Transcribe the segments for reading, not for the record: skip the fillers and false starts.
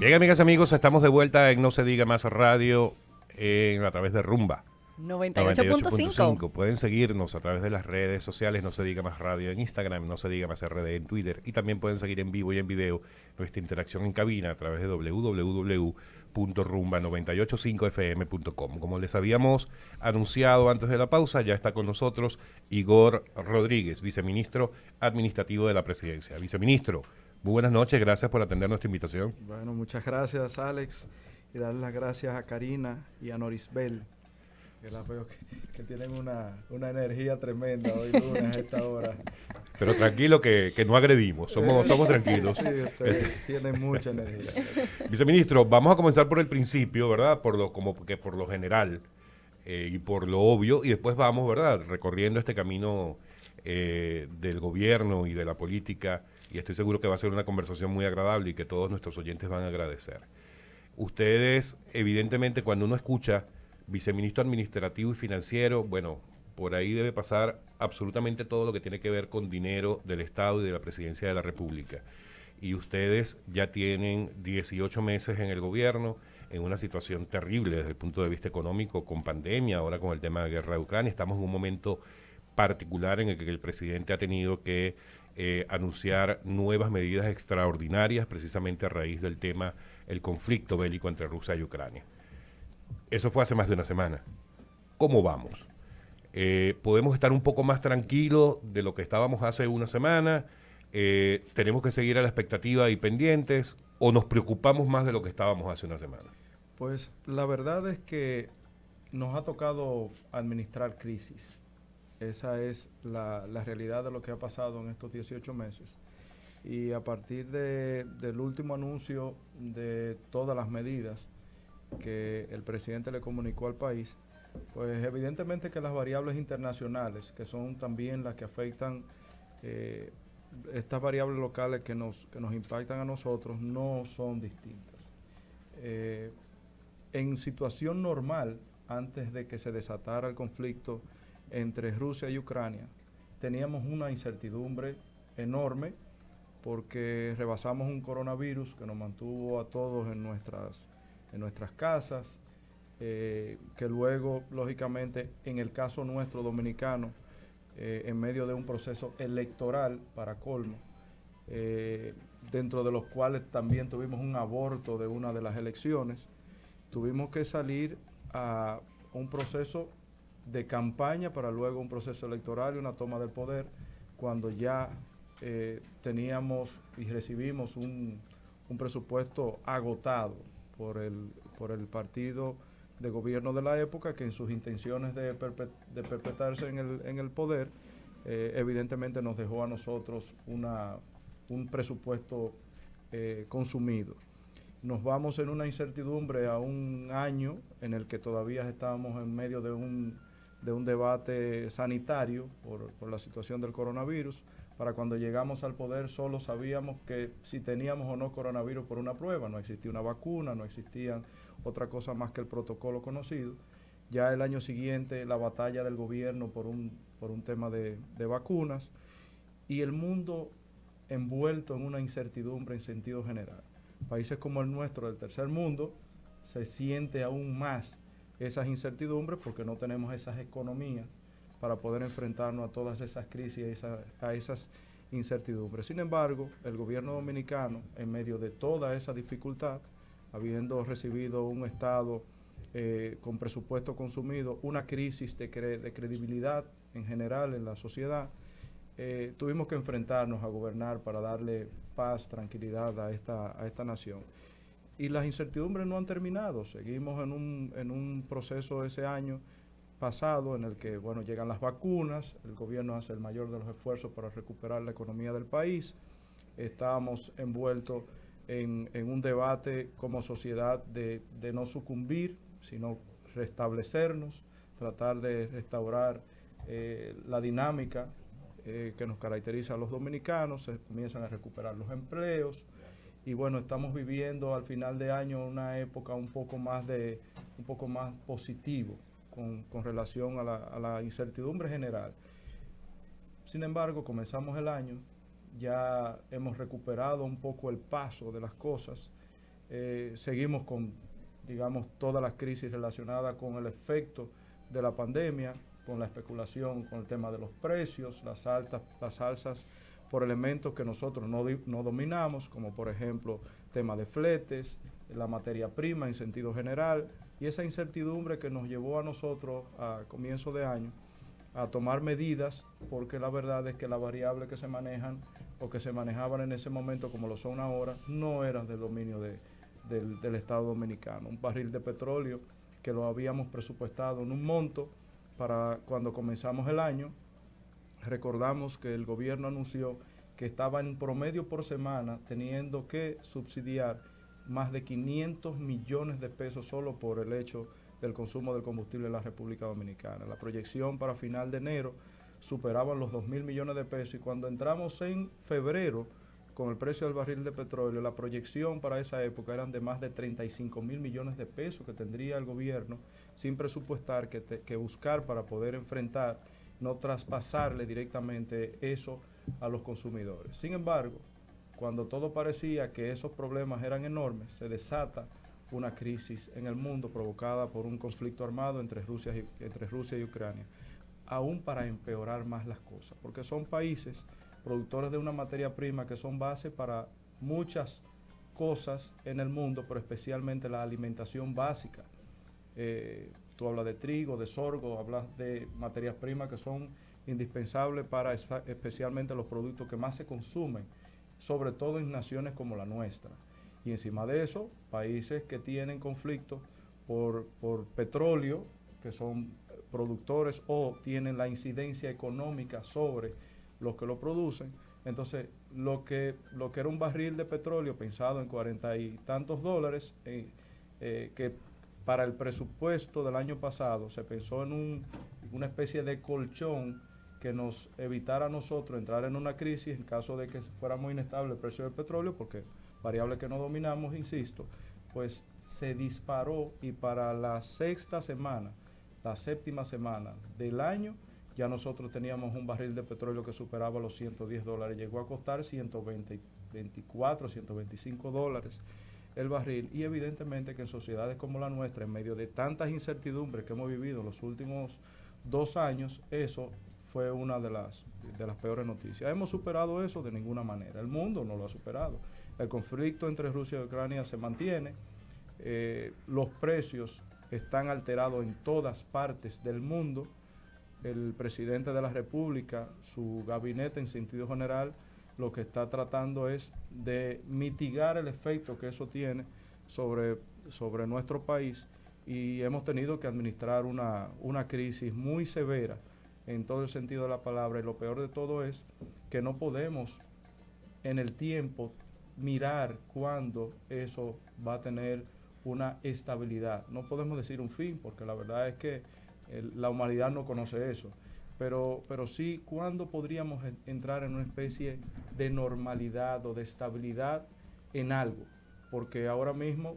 Bien, amigas y amigos, estamos de vuelta en No Se Diga Más Radio a través de Rumba 98.5. Pueden seguirnos a través de las redes sociales No Se Diga Más Radio en Instagram, No Se Diga Más RD en Twitter, y también pueden seguir en vivo y en video nuestra interacción en cabina a través de www.rumba985fm.com. Como les habíamos anunciado antes de la pausa, ya está con nosotros Igor Rodríguez, viceministro administrativo de la Presidencia. Viceministro, muy buenas noches, gracias por atender nuestra invitación. Bueno, muchas gracias, Alex, y darle las gracias a Karina y a Norisbel, que la veo que tienen una energía tremenda hoy lunes a esta hora. Pero tranquilo que no agredimos, somos tranquilos. Sí, ustedes tienen mucha energía. Viceministro, vamos a comenzar por el principio, ¿verdad? Por lo general y por lo obvio, y después vamos, ¿verdad? Recorriendo este camino del gobierno y de la política, y estoy seguro que va a ser una conversación muy agradable y que todos nuestros oyentes van a agradecer. Ustedes, evidentemente, cuando uno escucha viceministro administrativo y financiero, bueno, por ahí debe pasar absolutamente todo lo que tiene que ver con dinero del Estado y de la Presidencia de la República. Y ustedes ya tienen 18 meses en el gobierno, en una situación terrible desde el punto de vista económico, con pandemia, ahora con el tema de guerra de Ucrania. Estamos en un momento particular en el que el presidente ha tenido que anunciar nuevas medidas extraordinarias precisamente a raíz del tema, el conflicto bélico entre Rusia y Ucrania. Eso fue hace más de una semana. ¿Cómo vamos? ¿Podemos estar un poco más tranquilos de lo que estábamos hace una semana? ¿Tenemos que seguir a la expectativa y pendientes? ¿O nos preocupamos más de lo que estábamos hace una semana? Pues la verdad es que nos ha tocado administrar crisis. Esa es la realidad de lo que ha pasado en estos 18 meses. Y a partir del último anuncio de todas las medidas que el presidente le comunicó al país, pues evidentemente que las variables internacionales, que son también las que afectan estas variables locales que nos impactan a nosotros, no son distintas. En situación normal, antes de que se desatara el conflicto entre Rusia y Ucrania, teníamos una incertidumbre enorme porque rebasamos un coronavirus que nos mantuvo a todos en nuestras casas, que luego, lógicamente, en el caso nuestro dominicano, en medio de un proceso electoral para colmo, dentro de los cuales también tuvimos un aborto de una de las elecciones, tuvimos que salir a un proceso de campaña para luego un proceso electoral y una toma del poder, cuando ya teníamos y recibimos un presupuesto agotado por el partido de gobierno de la época, que en sus intenciones de perpetuarse en el poder, evidentemente nos dejó a nosotros un presupuesto consumido. Nos vamos en una incertidumbre a un año en el que todavía estábamos en medio de un debate sanitario por la situación del coronavirus. Para cuando llegamos al poder solo sabíamos que si teníamos o no coronavirus por una prueba, no existía una vacuna, no existía otra cosa más que el protocolo conocido. Ya el año siguiente la batalla del gobierno por un tema de vacunas, y el mundo envuelto en una incertidumbre en sentido general. Países como el nuestro, del tercer mundo, se siente aún más esas incertidumbres porque no tenemos esas economías para poder enfrentarnos a todas esas crisis, a esas incertidumbres. Sin embargo, el gobierno dominicano, en medio de toda esa dificultad, habiendo recibido un Estado con presupuesto consumido, una crisis de credibilidad en general en la sociedad, tuvimos que enfrentarnos a gobernar para darle paz, tranquilidad a esta nación. Y las incertidumbres no han terminado. Seguimos en un proceso ese año pasado en el que, bueno, llegan las vacunas, el gobierno hace el mayor de los esfuerzos para recuperar la economía del país. Estamos envueltos en un debate como sociedad de no sucumbir, sino restablecernos, tratar de restaurar la dinámica que nos caracteriza a los dominicanos. Se comienzan a recuperar los empleos y bueno, estamos viviendo al final de año una época un poco más positivo con relación a la incertidumbre general. Sin embargo, comenzamos el año, ya hemos recuperado un poco el paso de las cosas, seguimos con, digamos, todas las crisis relacionadas con el efecto de la pandemia, con la especulación, con el tema de los precios, las alzas por elementos que nosotros no dominamos, como por ejemplo tema de fletes, la materia prima en sentido general, y esa incertidumbre que nos llevó a nosotros a comienzo de año a tomar medidas, porque la verdad es que las variables que se manejan o que se manejaban en ese momento como lo son ahora, no eran de dominio del Estado Dominicano. Un barril de petróleo que lo habíamos presupuestado en un monto para cuando comenzamos el año. Recordamos que el gobierno anunció que estaba en promedio por semana teniendo que subsidiar más de 500 millones de pesos solo por el hecho del consumo del combustible en la República Dominicana. La proyección para final de enero superaban los 2.000 millones de pesos, y cuando entramos en febrero con el precio del barril de petróleo, la proyección para esa época eran de más de 35.000 millones de pesos que tendría el gobierno sin presupuestar que buscar para poder enfrentar, no traspasarle directamente eso a los consumidores. Sin embargo, cuando todo parecía que esos problemas eran enormes, se desata una crisis en el mundo provocada por un conflicto armado entre Rusia y Ucrania, aún para empeorar más las cosas, porque son países productores de una materia prima que son base para muchas cosas en el mundo, pero especialmente la alimentación básica. Tú hablas de trigo, de sorgo, hablas de materias primas que son indispensables para especialmente los productos que más se consumen, sobre todo en naciones como la nuestra. Y encima de eso, países que tienen conflictos por petróleo, que son productores o tienen la incidencia económica sobre los que lo producen. Entonces, lo que era un barril de petróleo pensado en 40 y tantos dólares, que para el presupuesto del año pasado se pensó en una especie de colchón que nos evitara a nosotros entrar en una crisis en caso de que fuera muy inestable el precio del petróleo, porque variable que no dominamos, insisto, pues se disparó, y para la séptima semana del año, ya nosotros teníamos un barril de petróleo que superaba los $110, llegó a costar 124, 125 dólares el barril, y evidentemente que en sociedades como la nuestra, en medio de tantas incertidumbres que hemos vivido los últimos 2 años, eso fue una de las peores noticias. ¿Hemos superado eso? De ninguna manera. El mundo no lo ha superado. El conflicto entre Rusia y Ucrania se mantiene. Los precios están alterados en todas partes del mundo. El presidente de la República, su gabinete en sentido general, lo que está tratando es de mitigar el efecto que eso tiene sobre nuestro país, y hemos tenido que administrar una crisis muy severa en todo el sentido de la palabra, y lo peor de todo es que no podemos en el tiempo mirar cuándo eso va a tener una estabilidad. No podemos decir un fin, porque la verdad es que la humanidad no conoce eso, pero sí cuándo podríamos entrar en una especie de normalidad o de estabilidad en algo, porque ahora mismo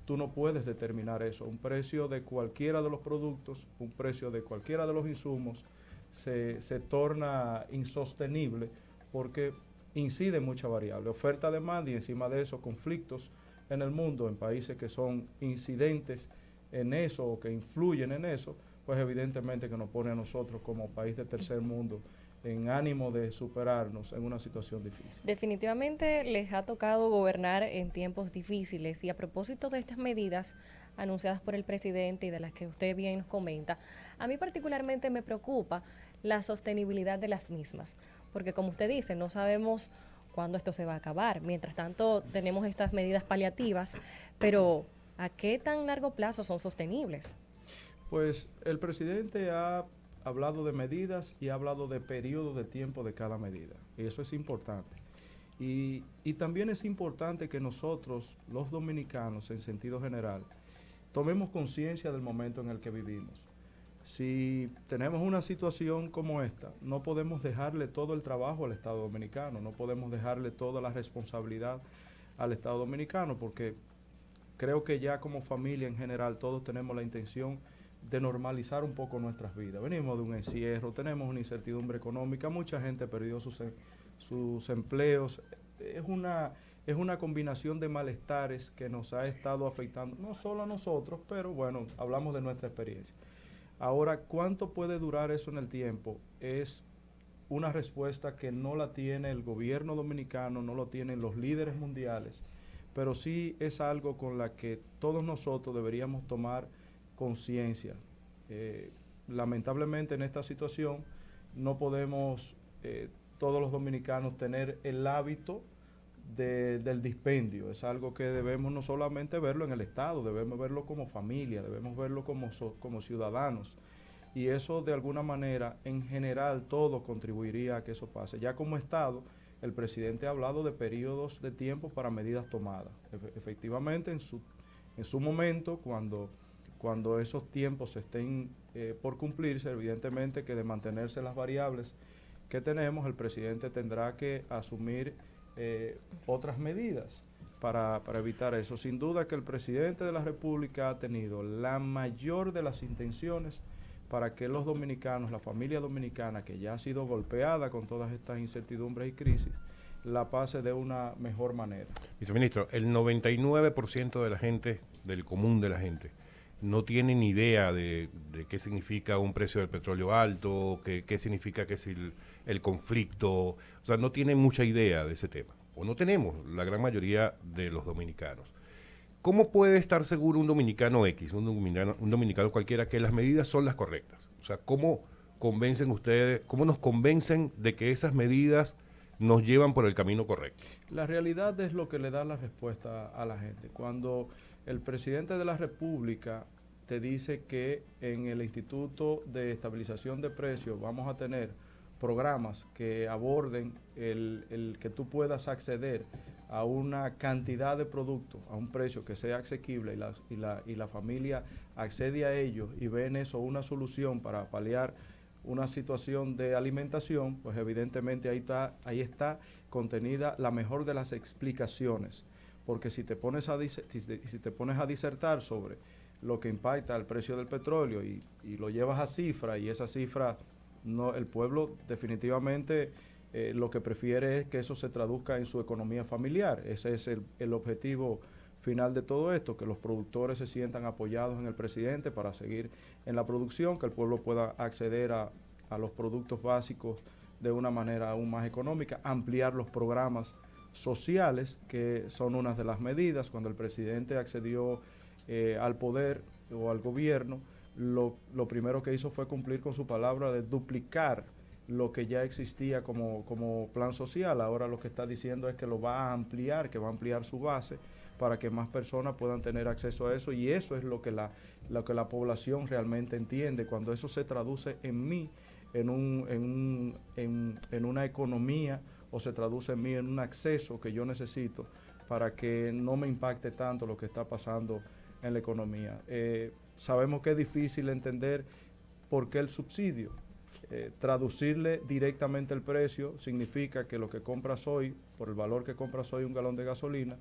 tú no puedes determinar eso. Un precio de cualquiera de los productos, un precio de cualquiera de los insumos se torna insostenible porque incide mucha variable, oferta, demanda, y encima de eso conflictos en el mundo, en países que son incidentes en eso o que influyen en eso, pues evidentemente que nos pone a nosotros como país de tercer mundo en ánimo de superarnos en una situación difícil. Definitivamente les ha tocado gobernar en tiempos difíciles, y a propósito de estas medidas anunciadas por el presidente y de las que usted bien nos comenta, a mí particularmente me preocupa la sostenibilidad de las mismas, porque como usted dice, no sabemos cuándo esto se va a acabar. Mientras tanto tenemos estas medidas paliativas, pero ¿a qué tan largo plazo son sostenibles? Pues el presidente ha hablado de medidas y ha hablado de periodo de tiempo de cada medida, y eso es importante. Y también es importante que nosotros, los dominicanos en sentido general, tomemos conciencia del momento en el que vivimos. Si tenemos una situación como esta, no podemos dejarle todo el trabajo al Estado Dominicano, no podemos dejarle toda la responsabilidad al Estado Dominicano, porque creo que ya como familia en general todos tenemos la intención de normalizar un poco nuestras vidas. Venimos de un encierro, tenemos una incertidumbre económica, mucha gente perdió sus empleos. Es es una combinación de malestares que nos ha estado afectando, no solo a nosotros, pero bueno, hablamos de nuestra experiencia. Ahora, ¿cuánto puede durar eso en el tiempo? Es una respuesta que no la tiene el gobierno dominicano, no lo tienen los líderes mundiales, pero sí es algo con la que todos nosotros deberíamos tomar conciencia. Lamentablemente en esta situación no podemos todos los dominicanos tener el hábito del dispendio. Es algo que debemos no solamente verlo en el Estado, debemos verlo como familia, debemos verlo como ciudadanos. Y eso de alguna manera, en general, todo contribuiría a que eso pase. Ya como Estado, el presidente ha hablado de periodos de tiempo para medidas tomadas. Efectivamente, en su momento, cuando esos tiempos estén por cumplirse, evidentemente que de mantenerse las variables que tenemos, el presidente tendrá que asumir otras medidas para evitar eso. Sin duda que el presidente de la República ha tenido la mayor de las intenciones para que los dominicanos, la familia dominicana que ya ha sido golpeada con todas estas incertidumbres y crisis, la pase de una mejor manera. Viceministro, el 99% de la gente, del común de la gente, no tiene ni idea de qué significa un precio del petróleo alto, qué significa que es el conflicto, o sea, no tiene mucha idea de ese tema, o no tenemos la gran mayoría de los dominicanos. ¿Cómo puede estar seguro un dominicano X, un dominicano cualquiera, que las medidas son las correctas? O sea, ¿cómo convencen ustedes, cómo nos convencen de que esas medidas nos llevan por el camino correcto? La realidad es lo que le da la respuesta a la gente. Cuando el presidente de la República te dice que en el Instituto de Estabilización de Precios vamos a tener programas que aborden el que tú puedas acceder a una cantidad de productos a un precio que sea asequible y la familia accede a ellos y ve en eso una solución para paliar una situación de alimentación, pues evidentemente ahí está contenida la mejor de las explicaciones, porque si te pones a disertar sobre lo que impacta el precio del petróleo y lo llevas a cifra, y esa cifra, no, el pueblo definitivamente lo que prefiere es que eso se traduzca en su economía familiar. Ese es el objetivo final de todo esto, que los productores se sientan apoyados en el presidente para seguir en la producción, que el pueblo pueda acceder a los productos básicos de una manera aún más económica, ampliar los programas sociales, que son unas de las medidas. Cuando el presidente accedió al poder o al gobierno, lo primero que hizo fue cumplir con su palabra de duplicar lo que ya existía como plan social. Ahora lo que está diciendo es que lo va a ampliar, que va a ampliar su base para que más personas puedan tener acceso a eso, y eso es lo que la población realmente entiende. Cuando eso se traduce en una economía, o se traduce en mí en un acceso que yo necesito para que no me impacte tanto lo que está pasando en la economía. Sabemos que es difícil entender por qué el subsidio. Traducirle directamente el precio significa que lo que compras hoy, por el valor que compras hoy un galón de gasolina,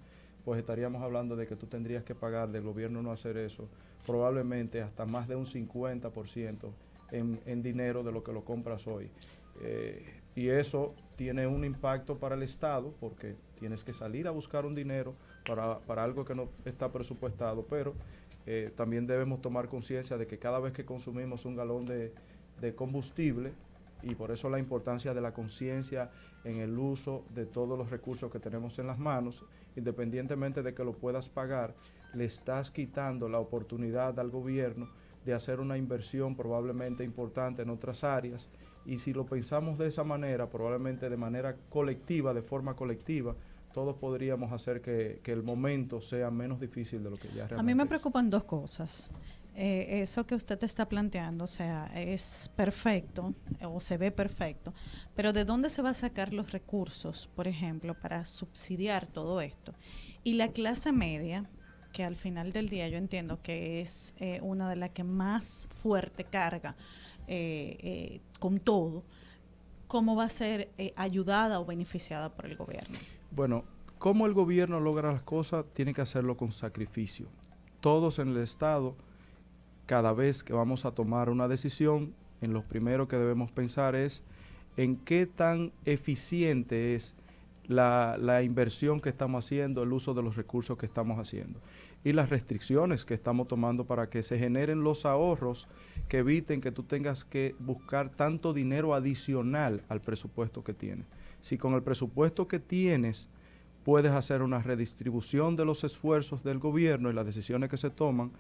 pues estaríamos hablando de que tú tendrías que pagar, del gobierno no hacer eso, probablemente hasta más de un 50% en dinero de lo que lo compras hoy. Y eso tiene un impacto para el Estado, porque tienes que salir a buscar un dinero para algo que no está presupuestado, pero también debemos tomar conciencia de que cada vez que consumimos un galón de combustible, y por eso la importancia de la conciencia en el uso de todos los recursos que tenemos en las manos, independientemente de que lo puedas pagar, le estás quitando la oportunidad al gobierno de hacer una inversión probablemente importante en otras áreas, y si lo pensamos de esa manera, probablemente de manera colectiva, de forma colectiva, todos podríamos hacer que el momento sea menos difícil de lo que ya realmente es. A mí me preocupan dos cosas. Eso que usted está planteando, o sea, es perfecto o se ve perfecto, pero ¿de dónde se va a sacar los recursos, por ejemplo, para subsidiar todo esto? Y la clase media, que al final del día yo entiendo que es una de las que más fuerte carga con todo, ¿cómo va a ser ayudada o beneficiada por el gobierno? Bueno, ¿cómo el gobierno logra las cosas? Tiene que hacerlo con sacrificio. Todos en el Estado, cada vez que vamos a tomar una decisión, en lo primero que debemos pensar es en qué tan eficiente es la inversión que estamos haciendo, el uso de los recursos que estamos haciendo y las restricciones que estamos tomando para que se generen los ahorros que eviten que tú tengas que buscar tanto dinero adicional al presupuesto que tienes. Si con el presupuesto que tienes puedes hacer una redistribución de los esfuerzos del gobierno y las decisiones que se toman,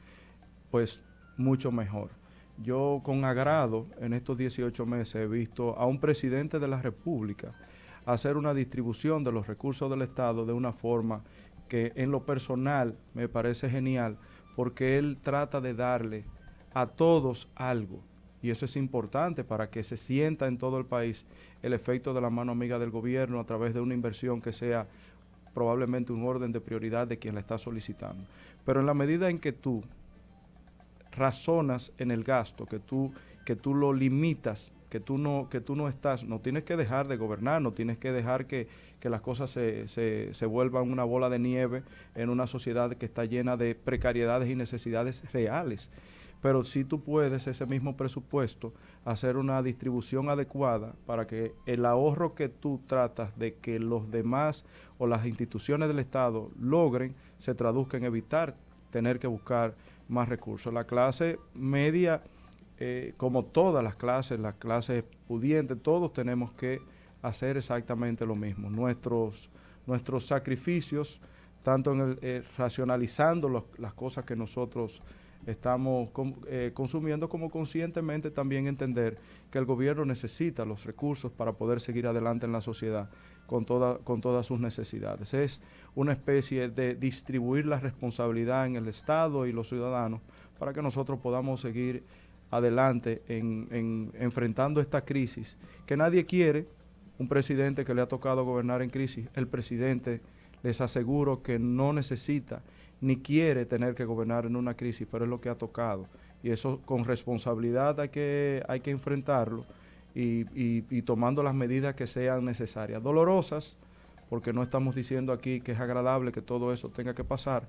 pues mucho mejor. Yo con agrado en estos 18 meses he visto a un presidente de la República hacer una distribución de los recursos del Estado de una forma que en lo personal me parece genial, porque él trata de darle a todos algo, y eso es importante para que se sienta en todo el país el efecto de la mano amiga del gobierno a través de una inversión que sea probablemente un orden de prioridad de quien la está solicitando. Pero en la medida en que tú razonas en el gasto, que tú lo limitas, que tú no estás, no tienes que dejar de gobernar, no tienes que dejar que las cosas se vuelvan una bola de nieve en una sociedad que está llena de precariedades y necesidades reales. Pero sí tú puedes, ese mismo presupuesto, hacer una distribución adecuada para que el ahorro que tú tratas de que los demás o las instituciones del Estado logren, se traduzca en evitar tener que buscar más recursos. La clase media, como todas las clases pudientes, todos tenemos que hacer exactamente lo mismo. Nuestros sacrificios, tanto en racionalizando las cosas que nosotros estamos consumiendo, como conscientemente también entender que el gobierno necesita los recursos para poder seguir adelante en la sociedad con todas sus necesidades. Es una especie de distribuir la responsabilidad en el Estado y los ciudadanos para que nosotros podamos seguir adelante en enfrentando esta crisis que nadie quiere. Un presidente que le ha tocado gobernar en crisis, el presidente, les aseguro que no necesita ni quiere tener que gobernar en una crisis, pero es lo que ha tocado. Y eso con responsabilidad hay que enfrentarlo y tomando las medidas que sean necesarias. Dolorosas, porque no estamos diciendo aquí que es agradable que todo eso tenga que pasar,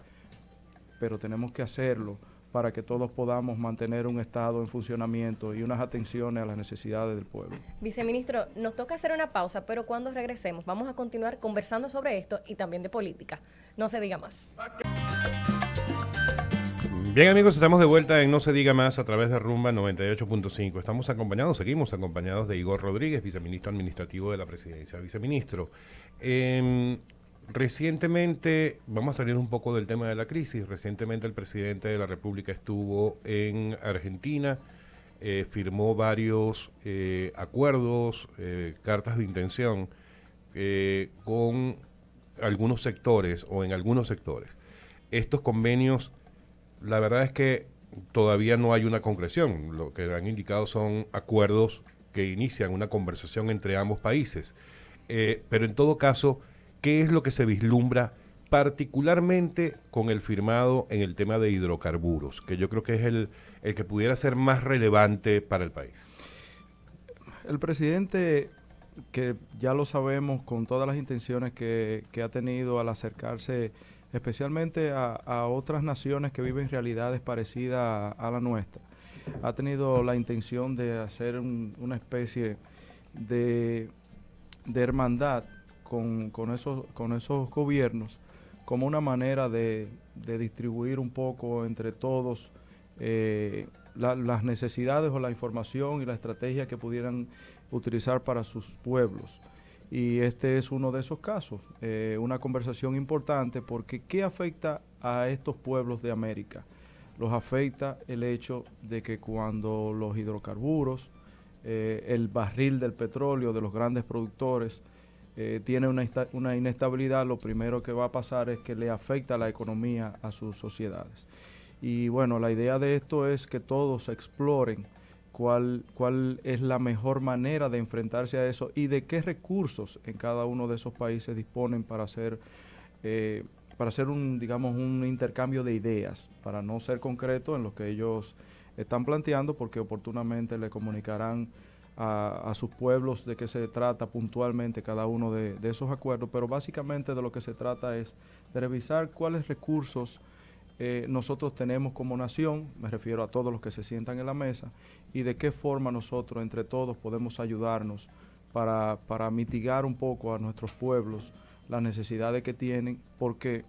pero tenemos que hacerlo para que todos podamos mantener un Estado en funcionamiento y unas atenciones a las necesidades del pueblo. Viceministro, nos toca hacer una pausa, pero cuando regresemos vamos a continuar conversando sobre esto y también de política. No se diga más. Bien, amigos, estamos de vuelta en No se diga más a través de Rumba 98.5. Seguimos acompañados de Igor Rodríguez, viceministro administrativo de la Presidencia. Viceministro, recientemente, vamos a salir un poco del tema de la crisis, recientemente el presidente de la República estuvo en Argentina, firmó varios acuerdos, cartas de intención con algunos sectores o en algunos sectores. Estos convenios, la verdad es que todavía no hay una concreción, lo que han indicado son acuerdos que inician una conversación entre ambos países, pero en todo caso, ¿qué es lo que se vislumbra particularmente con el firmado en el tema de hidrocarburos? Que yo creo que es el que pudiera ser más relevante para el país. El presidente, que ya lo sabemos con todas las intenciones que ha tenido al acercarse especialmente a otras naciones que viven realidades parecidas a la nuestra, ha tenido la intención de hacer una especie de hermandad con esos gobiernos, como una manera de distribuir un poco entre todos las necesidades o la información y la estrategia que pudieran utilizar para sus pueblos. Y este es uno de esos casos, una conversación importante, porque ¿qué afecta a estos pueblos de América? Los afecta el hecho de que cuando los hidrocarburos, el barril del petróleo de los grandes productores, tiene una inestabilidad, lo primero que va a pasar es que le afecta la economía a sus sociedades. Y bueno, la idea de esto es que todos exploren cuál es la mejor manera de enfrentarse a eso y de qué recursos en cada uno de esos países disponen para hacer un intercambio de ideas, para no ser concreto en lo que ellos están planteando, porque oportunamente le comunicarán a sus pueblos de qué se trata puntualmente cada uno de esos acuerdos, pero básicamente de lo que se trata es de revisar cuáles recursos nosotros tenemos como nación, me refiero a todos los que se sientan en la mesa, y de qué forma nosotros entre todos podemos ayudarnos para mitigar un poco a nuestros pueblos las necesidades que tienen, porque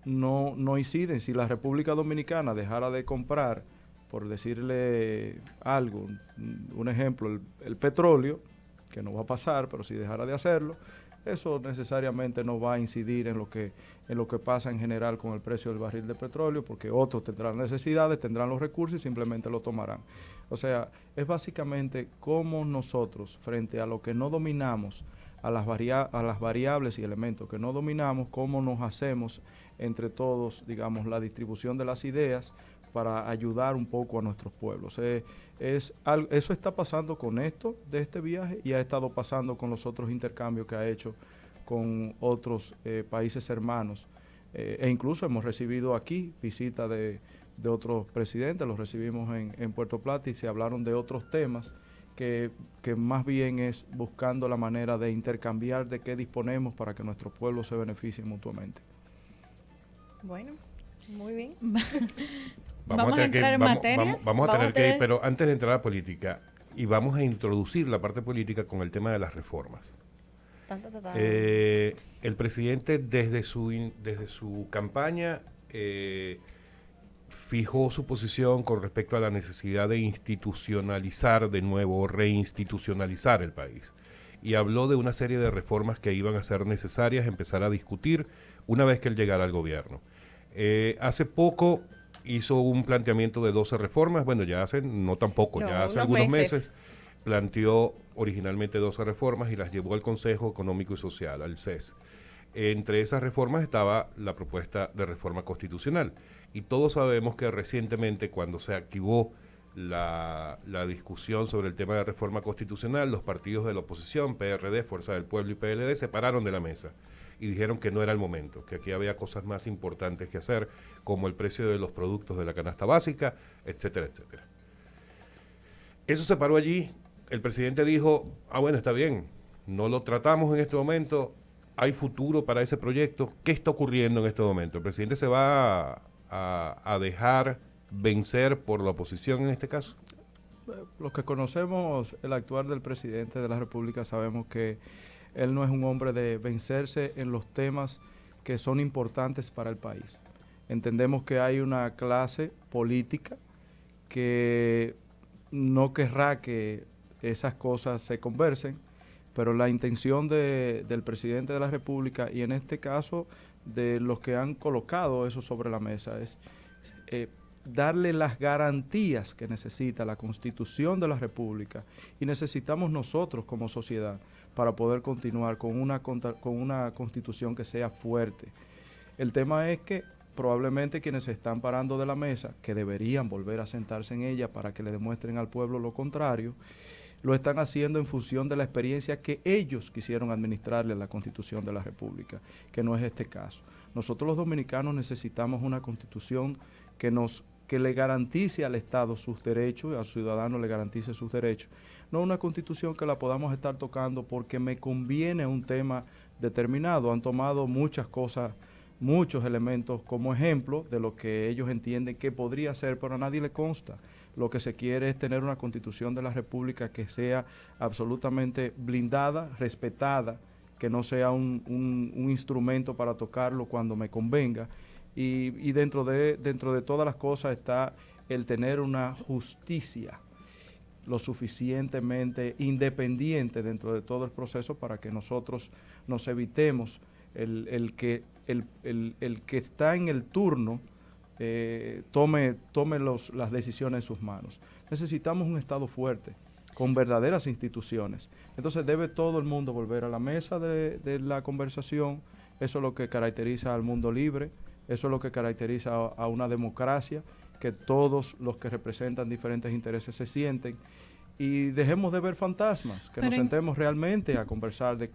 no inciden. Si la República Dominicana dejara de comprar, por decirle algo, un ejemplo, el petróleo, que no va a pasar, pero si dejara de hacerlo, eso necesariamente no va a incidir en lo que pasa en general con el precio del barril de petróleo, porque otros tendrán necesidades, tendrán los recursos y simplemente lo tomarán. O sea, es básicamente cómo nosotros, frente a lo que no dominamos, a las variables y elementos que no dominamos, cómo nos hacemos entre todos, digamos, la distribución de las ideas para ayudar un poco a nuestros pueblos. Eso está pasando con esto de este viaje y ha estado pasando con los otros intercambios que ha hecho con otros países hermanos. E incluso hemos recibido aquí visitas de otros presidentes, los recibimos en Puerto Plata y se hablaron de otros temas que más bien es buscando la manera de intercambiar de qué disponemos para que nuestros pueblos se beneficien mutuamente. Bueno, muy bien. Vamos a entrar en materia. Vamos a tener que ir, pero antes de entrar a la política, y vamos a introducir la parte política con el tema de las reformas. El presidente desde su campaña fijó su posición con respecto a la necesidad de institucionalizar de nuevo o reinstitucionalizar el país. Y habló de una serie de reformas que iban a ser necesarias empezar a discutir una vez que él llegara al gobierno. Hace poco hizo un planteamiento de 12 reformas, bueno, ya hace, no tampoco, ya hace algunos meses planteó originalmente 12 reformas y las llevó al Consejo Económico y Social, al CES. Entre esas reformas estaba la propuesta de reforma constitucional. Y todos sabemos que recientemente, cuando se activó la discusión sobre el tema de reforma constitucional, los partidos de la oposición, PRD, Fuerza del Pueblo y PLD, se pararon de la mesa y dijeron que no era el momento, que aquí había cosas más importantes que hacer, como el precio de los productos de la canasta básica, etcétera, etcétera. Eso se paró allí. El presidente dijo, bueno, está bien, no lo tratamos en este momento, hay futuro para ese proyecto. ¿Qué está ocurriendo en este momento? ¿El presidente se va a dejar vencer por la oposición en este caso? Los que conocemos el actuar del presidente de la República sabemos que él no es un hombre de vencerse en los temas que son importantes para el país. Entendemos que hay una clase política que no querrá que esas cosas se conversen, pero la intención del presidente de la República y en este caso de los que han colocado eso sobre la mesa es darle las garantías que necesita la Constitución de la República y necesitamos nosotros como sociedad para poder continuar con una Constitución que sea fuerte. El tema es que probablemente quienes se están parando de la mesa, que deberían volver a sentarse en ella para que le demuestren al pueblo lo contrario, lo están haciendo en función de la experiencia que ellos quisieron administrarle a la Constitución de la República, que no es este caso. Nosotros los dominicanos necesitamos una Constitución que le garantice al Estado sus derechos, al ciudadano le garantice sus derechos, no una Constitución que la podamos estar tocando porque me conviene un tema determinado. Han tomado muchas cosas, muchos elementos como ejemplo de lo que ellos entienden que podría ser, pero a nadie le consta. Lo que se quiere es tener una Constitución de la República que sea absolutamente blindada, respetada, que no sea un instrumento para tocarlo cuando me convenga. Y dentro de todas las cosas está el tener una justicia lo suficientemente independiente dentro de todo el proceso para que nosotros nos evitemos el que está en el turno tome las decisiones en sus manos. Necesitamos un Estado fuerte, con verdaderas instituciones. Entonces debe todo el mundo volver a la mesa de la conversación. Eso es lo que caracteriza al mundo libre, eso es lo que caracteriza a una democracia, que todos los que representan diferentes intereses se sienten. Y dejemos de ver fantasmas, que nos sentemos realmente a conversar de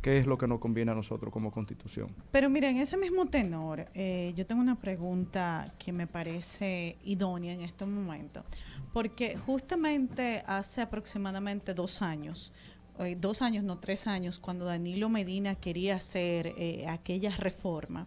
qué es lo que nos conviene a nosotros como Constitución. Pero mira, en ese mismo tenor, yo tengo una pregunta que me parece idónea en este momento, porque justamente hace aproximadamente 2 años, 2 años, no 3 años, cuando Danilo Medina quería hacer aquella reforma,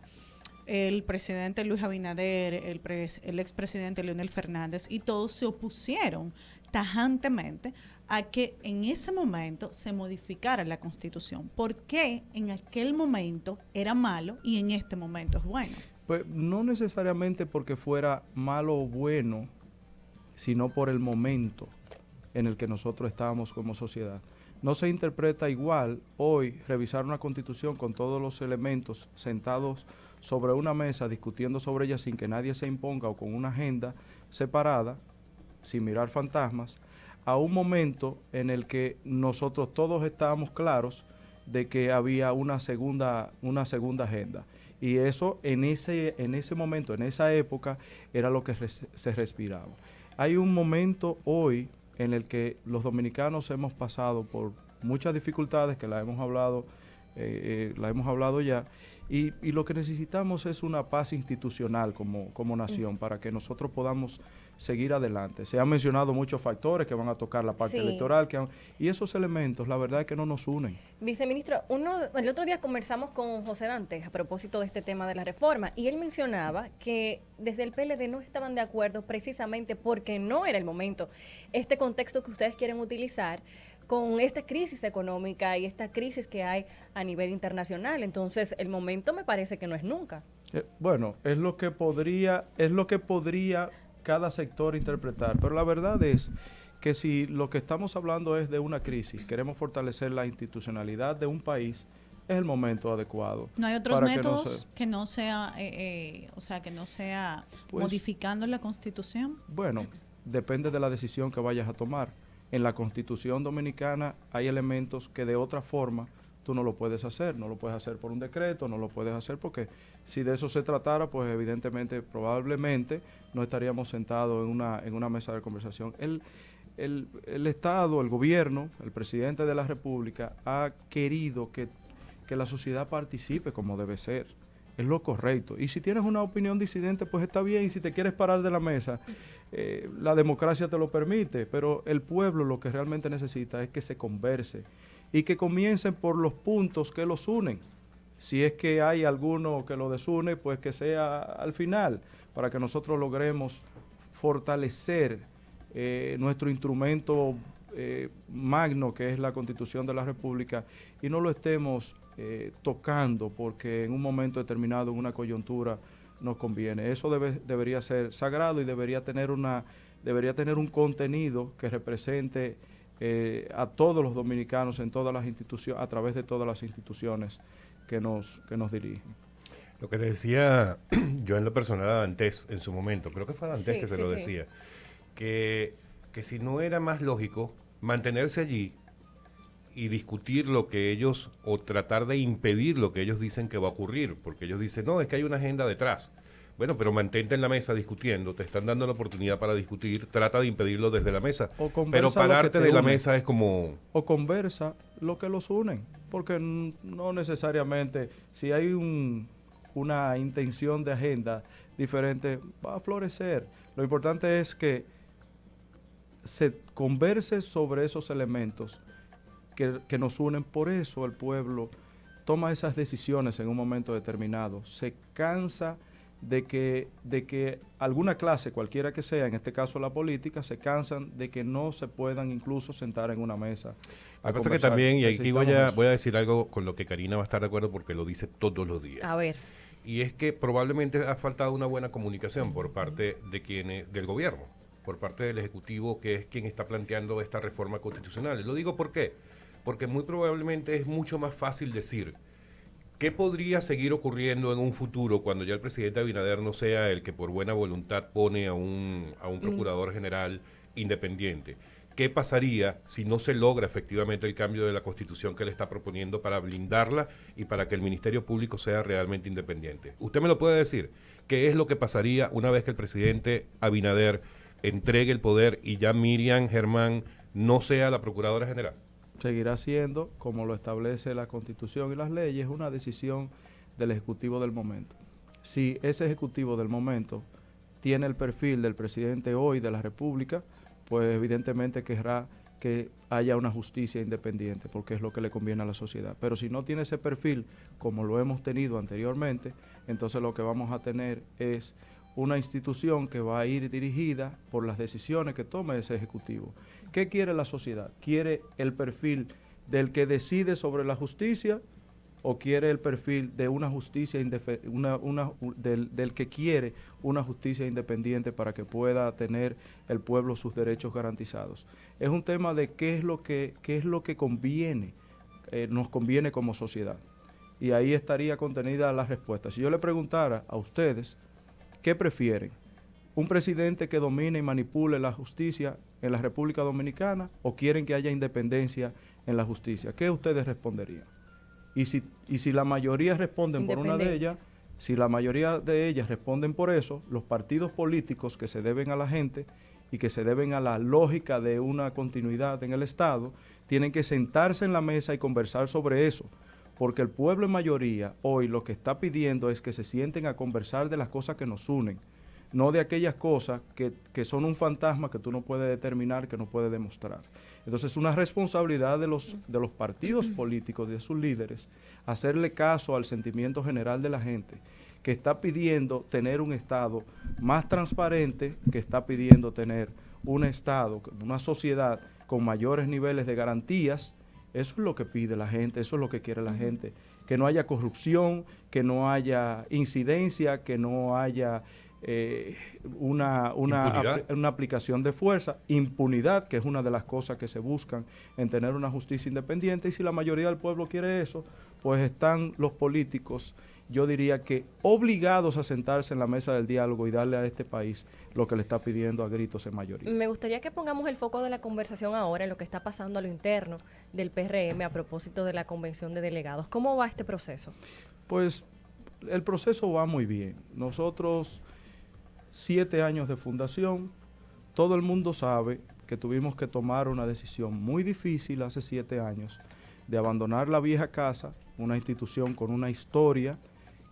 el presidente Luis Abinader, el expresidente Leonel Fernández y todos se opusieron tajantemente a que en ese momento se modificara la Constitución. ¿Por qué en aquel momento era malo y en este momento es bueno? Pues no necesariamente porque fuera malo o bueno, sino por el momento en el que nosotros estábamos como sociedad. No se interpreta igual hoy revisar una constitución con todos los elementos sentados sobre una mesa discutiendo sobre ella sin que nadie se imponga o con una agenda separada, sin mirar fantasmas, a un momento en el que nosotros todos estábamos claros de que había una segunda agenda. Y eso en ese momento, en esa época, era lo que se respiraba. Hay un momento hoy en el que los dominicanos hemos pasado por muchas dificultades que la hemos hablado ya, y lo que necesitamos es una paz institucional como nación para que nosotros podamos seguir adelante. Se han mencionado muchos factores que van a tocar la parte electoral, y esos elementos, la verdad es que no nos unen. Viceministro, el otro día conversamos con José Dantes a propósito de este tema de la reforma, y él mencionaba que desde el PLD no estaban de acuerdo precisamente porque no era el momento. Este contexto que ustedes quieren utilizar con esta crisis económica y esta crisis que hay a nivel internacional. Entonces, el momento me parece que no es nunca. Bueno, es lo que podría cada sector interpretar, pero la verdad es que si lo que estamos hablando es de una crisis, queremos fortalecer la institucionalidad de un país, es el momento adecuado. ¿No hay otros métodos que no sea, pues, modificando la Constitución? Bueno, depende de la decisión que vayas a tomar. En la Constitución Dominicana hay elementos que de otra forma tú no lo puedes hacer. No lo puedes hacer por un decreto, no lo puedes hacer porque si de eso se tratara, pues evidentemente, probablemente no estaríamos sentados en una mesa de conversación. El Estado, el gobierno, el presidente de la República ha querido que la sociedad participe como debe ser. Es lo correcto. Y si tienes una opinión disidente, pues está bien. Y si te quieres parar de la mesa, la democracia te lo permite. Pero el pueblo lo que realmente necesita es que se converse y que comiencen por los puntos que los unen. Si es que hay alguno que lo desune, pues que sea al final, para que nosotros logremos fortalecer nuestro instrumento magno, que es la Constitución de la República, y no lo estemos tocando porque en un momento determinado, en una coyuntura, nos conviene. Eso debería ser sagrado y debería tener un contenido que represente a todos los dominicanos en todas las instituciones, a través de todas las instituciones que nos dirigen. Lo que le decía yo en lo personal a Dantes en su momento, creo que fue Dantes que se lo decía, que si no era más lógico mantenerse allí y discutir lo que ellos, o tratar de impedir lo que ellos dicen que va a ocurrir, porque ellos dicen, no, es que hay una agenda detrás. Bueno, pero mantente en la mesa discutiendo, te están dando la oportunidad para discutir, trata de impedirlo desde la mesa. Pero pararte de la mesa es como... O conversa lo que los unen, porque no necesariamente, si hay una intención de agenda diferente, va a florecer. Lo importante es que se converse sobre esos elementos que nos unen. Por eso el pueblo toma esas decisiones en un momento determinado. Se cansa de que alguna clase, cualquiera que sea, en este caso la política, se cansan de que no se puedan incluso sentar en una mesa. Lo que pasa es que también, y aquí voy a decir algo con lo que Karina va a estar de acuerdo porque lo dice todos los días. A ver. Y es que probablemente ha faltado una buena comunicación por parte de del gobierno, por parte del Ejecutivo, que es quien está planteando esta reforma constitucional. Lo digo ¿por qué? Porque muy probablemente es mucho más fácil decir qué podría seguir ocurriendo en un futuro cuando ya el presidente Abinader no sea el que por buena voluntad pone a un procurador general independiente. ¿Qué pasaría si no se logra efectivamente el cambio de la Constitución que él está proponiendo para blindarla y para que el Ministerio Público sea realmente independiente? Usted me lo puede decir. ¿Qué es lo que pasaría una vez que el presidente Abinader entregue el poder y ya Miriam Germán no sea la Procuradora General? Seguirá siendo, como lo establece la Constitución y las leyes, una decisión del Ejecutivo del momento. Si ese Ejecutivo del momento tiene el perfil del presidente hoy de la República, pues evidentemente querrá que haya una justicia independiente, porque es lo que le conviene a la sociedad. Pero si no tiene ese perfil, como lo hemos tenido anteriormente, entonces lo que vamos a tener es una institución que va a ir dirigida por las decisiones que tome ese ejecutivo. ¿Qué quiere la sociedad? ¿Quiere el perfil del que decide sobre la justicia o quiere el perfil de una justicia del que quiere una justicia independiente para que pueda tener el pueblo sus derechos garantizados? Es un tema de qué es lo que conviene, nos conviene como sociedad. Y ahí estaría contenida la respuesta. Si yo le preguntara a ustedes, ¿qué prefieren? ¿Un presidente que domine y manipule la justicia en la República Dominicana o quieren que haya independencia en la justicia? ¿Qué ustedes responderían? Y si la mayoría responden por una de ellas, si la mayoría de ellas responden por eso, los partidos políticos que se deben a la gente y que se deben a la lógica de una continuidad en el Estado, tienen que sentarse en la mesa y conversar sobre eso. Porque el pueblo en mayoría hoy lo que está pidiendo es que se sienten a conversar de las cosas que nos unen, no de aquellas cosas que son un fantasma que tú no puedes determinar, que no puedes demostrar. Entonces es una responsabilidad de los partidos políticos, de sus líderes, hacerle caso al sentimiento general de la gente, que está pidiendo tener un Estado más transparente, que está pidiendo tener un Estado, una sociedad con mayores niveles de garantías. Eso es lo que pide la gente, eso es lo que quiere la gente. Que no haya corrupción, que no haya incidencia, que no haya una aplicación de fuerza, impunidad, que es una de las cosas que se buscan en tener una justicia independiente. Y si la mayoría del pueblo quiere eso, pues están los políticos, yo diría que obligados a sentarse en la mesa del diálogo y darle a este país lo que le está pidiendo a gritos en mayoría. Me gustaría que pongamos el foco de la conversación ahora en lo que está pasando a lo interno del PRM a propósito de la convención de delegados. ¿Cómo va este proceso? Pues el proceso va muy bien. Nosotros, 7 años de fundación, todo el mundo sabe que tuvimos que tomar una decisión muy difícil hace 7 años de abandonar la vieja casa, una institución con una historia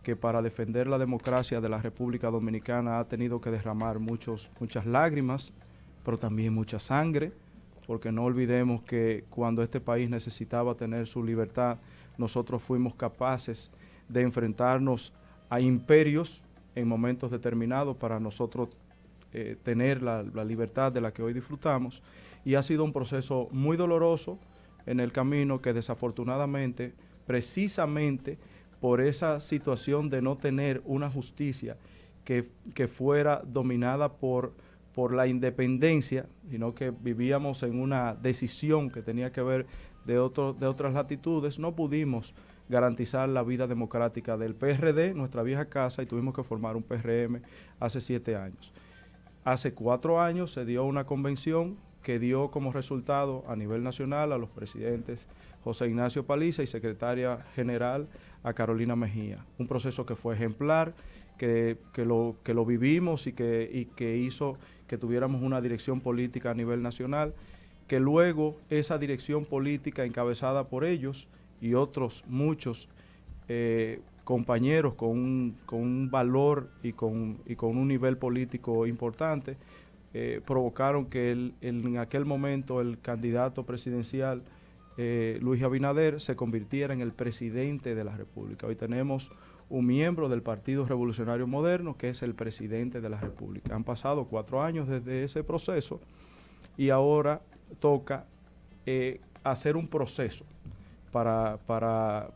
que para defender la democracia de la República Dominicana ha tenido que derramar muchas lágrimas, pero también mucha sangre, porque no olvidemos que cuando este país necesitaba tener su libertad, nosotros fuimos capaces de enfrentarnos a imperios en momentos determinados para nosotros tener la libertad de la que hoy disfrutamos, y ha sido un proceso muy doloroso en el camino que desafortunadamente, precisamente por esa situación de no tener una justicia que fuera dominada por la independencia, sino que vivíamos en una decisión que tenía que ver de otras latitudes, no pudimos garantizar la vida democrática del PRD, nuestra vieja casa, y tuvimos que formar un PRM hace 7 años. Hace 4 años se dio una convención que dio como resultado a nivel nacional a los presidentes José Ignacio Paliza y secretaria general a Carolina Mejía. Un proceso que fue ejemplar, que lo vivimos y que hizo que tuviéramos una dirección política a nivel nacional, que luego esa dirección política encabezada por ellos y otros muchos compañeros con un valor y con un nivel político importante, provocaron que en aquel momento el candidato presidencial Luis Abinader se convirtiera en el presidente de la República. Hoy tenemos un miembro del Partido Revolucionario Moderno que es el presidente de la República. Han pasado 4 años desde ese proceso y ahora toca hacer un proceso para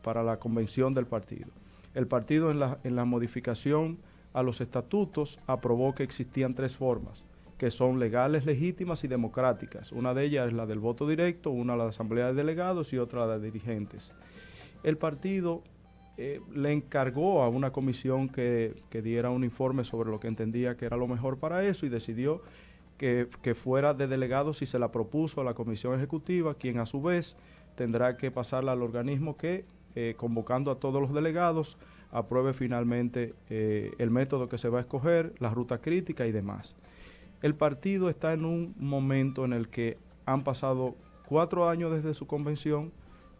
la convención del partido. El partido en la modificación a los estatutos aprobó que existían 3 formas, que son legales, legítimas y democráticas. Una de ellas es la del voto directo, una la de asamblea de delegados y otra la de dirigentes. El partido le encargó a una comisión que diera un informe sobre lo que entendía que era lo mejor para eso y decidió que fuera de delegados y se la propuso a la comisión ejecutiva, quien a su vez tendrá que pasarla al organismo que, convocando a todos los delegados, apruebe finalmente el método que se va a escoger, la ruta crítica y demás. El partido está en un momento en el que han pasado 4 años desde su convención.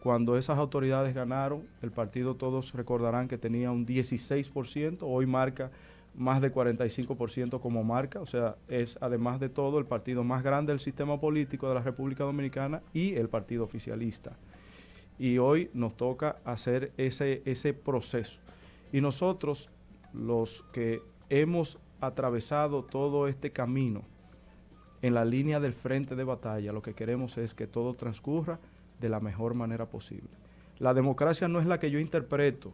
Cuando esas autoridades ganaron, el partido, todos recordarán que tenía un 16%, hoy marca más de 45% como marca, o sea, es además de todo el partido más grande del sistema político de la República Dominicana y el partido oficialista. Y hoy nos toca hacer ese proceso. Y nosotros, los que hemos atravesado todo este camino en la línea del frente de batalla, lo que queremos es que todo transcurra de la mejor manera posible. La democracia no es la que yo interpreto,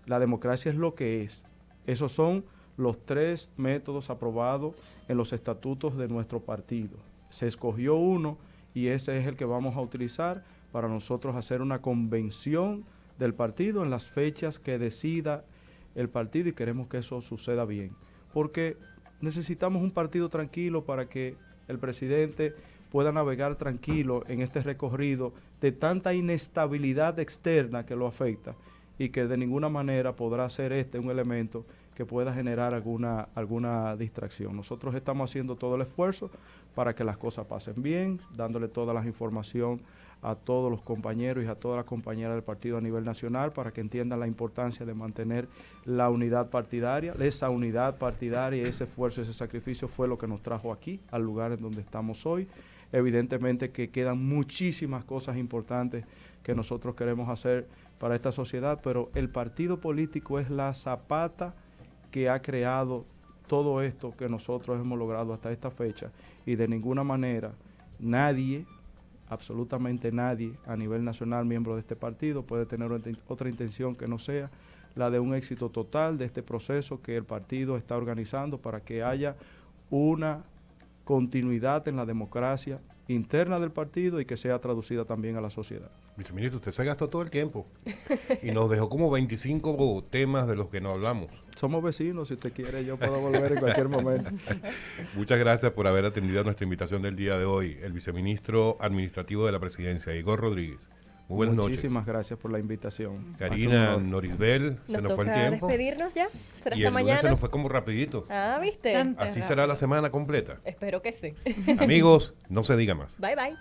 la democracia es lo que es. Esos son los 3 métodos aprobados en los estatutos de nuestro partido. Se escogió uno y ese es el que vamos a utilizar para nosotros hacer una convención del partido en las fechas que decida el partido, y queremos que eso suceda bien, porque necesitamos un partido tranquilo para que el presidente pueda navegar tranquilo en este recorrido de tanta inestabilidad externa que lo afecta, y que de ninguna manera podrá ser un elemento que pueda generar alguna distracción. Nosotros estamos haciendo todo el esfuerzo para que las cosas pasen bien, dándole toda la información a todos los compañeros y a todas las compañeras del partido a nivel nacional para que entiendan la importancia de mantener la unidad partidaria. Esa unidad partidaria, ese esfuerzo, ese sacrificio fue lo que nos trajo aquí, al lugar en donde estamos hoy. Evidentemente que quedan muchísimas cosas importantes que nosotros queremos hacer para esta sociedad, pero el partido político es la zapata que ha creado todo esto que nosotros hemos logrado hasta esta fecha, y de ninguna manera nadie, absolutamente nadie a nivel nacional, miembro de este partido, puede tener otra intención que no sea la de un éxito total de este proceso que el partido está organizando para que haya una continuidad en la democracia interna del partido y que sea traducida también a la sociedad. Viceministro, usted se gastó todo el tiempo y nos dejó como 25 temas de los que no hablamos. Somos vecinos, si usted quiere yo puedo volver en cualquier momento. Muchas gracias por haber atendido a nuestra invitación del día de hoy, el viceministro administrativo de la Presidencia, Igor Rodríguez. Muy buenas noches. Muchísimas gracias por la invitación. Karina Norisbel, se nos fue el tiempo. Despedirnos ya. ¿Será Y hasta el lunes mañana? se nos fue como rapidito. Ah, ¿viste? Tan- Así será la semana completa. Espero que sí. Amigos, no se diga más. Bye, bye.